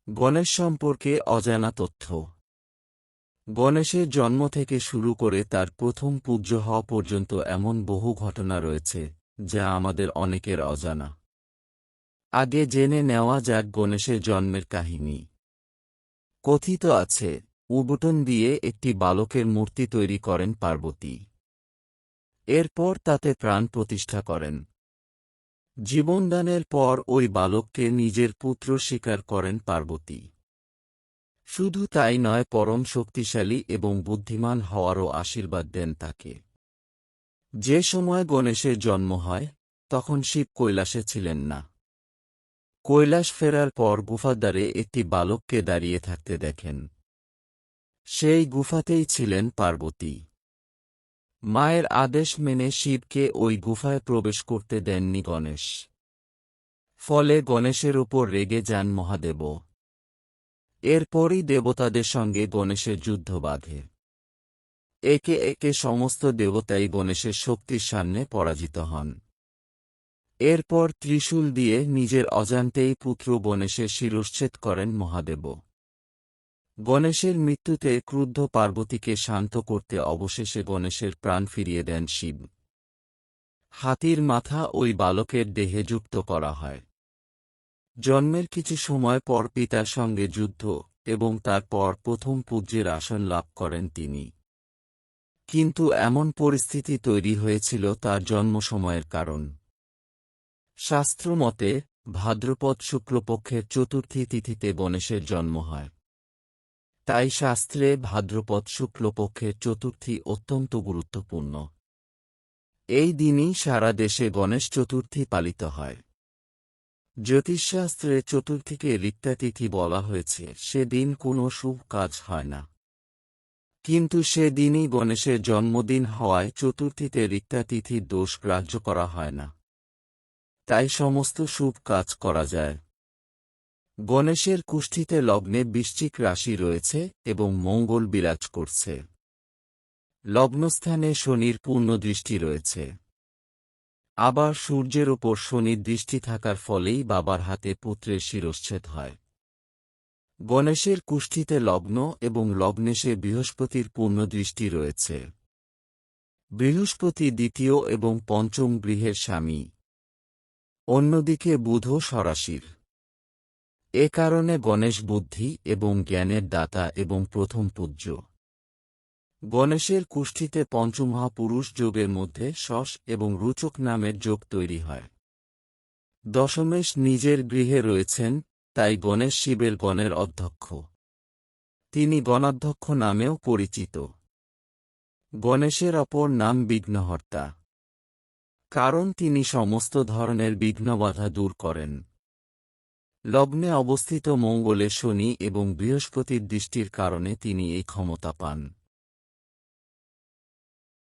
গণেশ সম্পর্কে অজানা তথ্য। গণেশের জন্ম থেকে শুরু করে তার প্রথম পূজ্য হওয়া পর্যন্ত এমন বহু ঘটনা রয়েছে যা আমাদের অনেকের অজানা। আগে জেনে নেওয়া যাক গণেশের জন্মের কাহিনী। কথিত আছে, উবুটন দিয়ে একটি বালকের মূর্তি তৈরি করেন পার্বতী। এরপর তাতে প্রাণ প্রতিষ্ঠা করেন। জীবনদানের পর ওই বালককে নিজের পুত্র স্বীকার করেন পার্বতী। শুধু তাই নয়, পরম শক্তিশালী এবং বুদ্ধিমান হওয়ারও আশীর্বাদ দেন তাকে। যে সময় গণেশের জন্ম হয় তখন শিব কৈলাসে ছিলেন না। কৈলাস ফেরার পর গুফাদ্বারে একটি বালককে দাঁড়িয়ে থাকতে দেখেন। সেই গুফাতেই ছিলেন পার্বতী। মায়ের আদেশ মেনে শিবকে ওই গুফায় প্রবেশ করতে দেননি গণেশ। ফলে গণেশের উপর রেগে যান মহাদেব। এরপরই দেবতাদের সঙ্গে গণেশের যুদ্ধ বাধে। একে একে সমস্ত দেবতাই গণেশের শক্তির সামনে পরাজিত হন। এরপর ত্রিশূল দিয়ে নিজের অজান্তেই পুত্র গণেশের শিরশ্ছেদ করেন মহাদেব। গণেশের মৃত্যুতে ক্রুদ্ধ পার্বতীকে শান্ত করতে অবশেষে গণেশের প্রাণ ফিরিয়ে দেন শিব। হাতির মাথা ওই বালকের দেহে যুক্ত করা হয়। জন্মের কিছু সময় পর পিতার সঙ্গে যুদ্ধ এবং তারপর প্রথম পূজ্যের আসন লাভ করেন তিনি। কিন্তু এমন পরিস্থিতি তৈরি হয়েছিল তার জন্ম সময়ের কারণ। শাস্ত্র মতে ভাদ্রপদ শুক্লপক্ষের চতুর্থী তিথিতে গণেশের জন্ম হয়। তাই শাস্ত্রে ভাদ্রপদ শুক্লপক্ষের চতুর্থী অত্যন্ত গুরুত্বপূর্ণ। এই দিনই সারা দেশে গণেশ চতুর্থী পালিত হয়। জ্যোতিষশাস্ত্রে চতুর্থীকে রিক্তা তিথি বলা হয়েছে। সেদিন কোনো শুভ কাজ হয় না। কিন্তু সেদিনই গণেশের জন্মদিন হওয়ায় চতুর্থীতে রিক্তা তিথির দোষ গ্রাহ্য করা হয় না। তাই সমস্ত শুভ কাজ করা যায়। গণেশের কুষ্ঠিতে লগ্নে বৃশ্চিক রাশি রয়েছে এবং মঙ্গল বিরাজ করছে। লগ্নস্থানে শনির পূর্ণ দৃষ্টি রয়েছে। আবার সূর্যের ওপর শনির দৃষ্টি থাকার ফলেই বাবার হাতে পুত্রের শিরশ্ছেদ হয়। গণেশের কুষ্ঠিতে লগ্ন এবং লগ্নেশে বৃহস্পতির পূর্ণ দৃষ্টি রয়েছে। বৃহস্পতি দ্বিতীয় এবং পঞ্চম গৃহের স্বামী। অন্যদিকে বুধও স্বরাশির। এ কারণে গণেশ বুদ্ধি এবং জ্ঞানের দাতা এবং প্রথম পূজ্য। গণেশের কুষ্ঠিতে পঞ্চমহাপুরুষ যোগের মধ্যে শশ এবং রুচক নামের যোগ তৈরি হয়। দশমেশ নিজের গৃহে রয়েছেন, তাই গণেশ শিবের গণের অধ্যক্ষ। তিনি গণাধ্যক্ষ নামেও পরিচিত। গণেশের অপর নাম বিঘ্নহর্তা, কারণ তিনি সমস্ত ধরনের বিঘ্নবাধা দূর করেন। লগ্নে অবস্থিত মঙ্গলে শনি এবং বৃহস্পতির দৃষ্টির কারণে তিনি এই ক্ষমতা পান।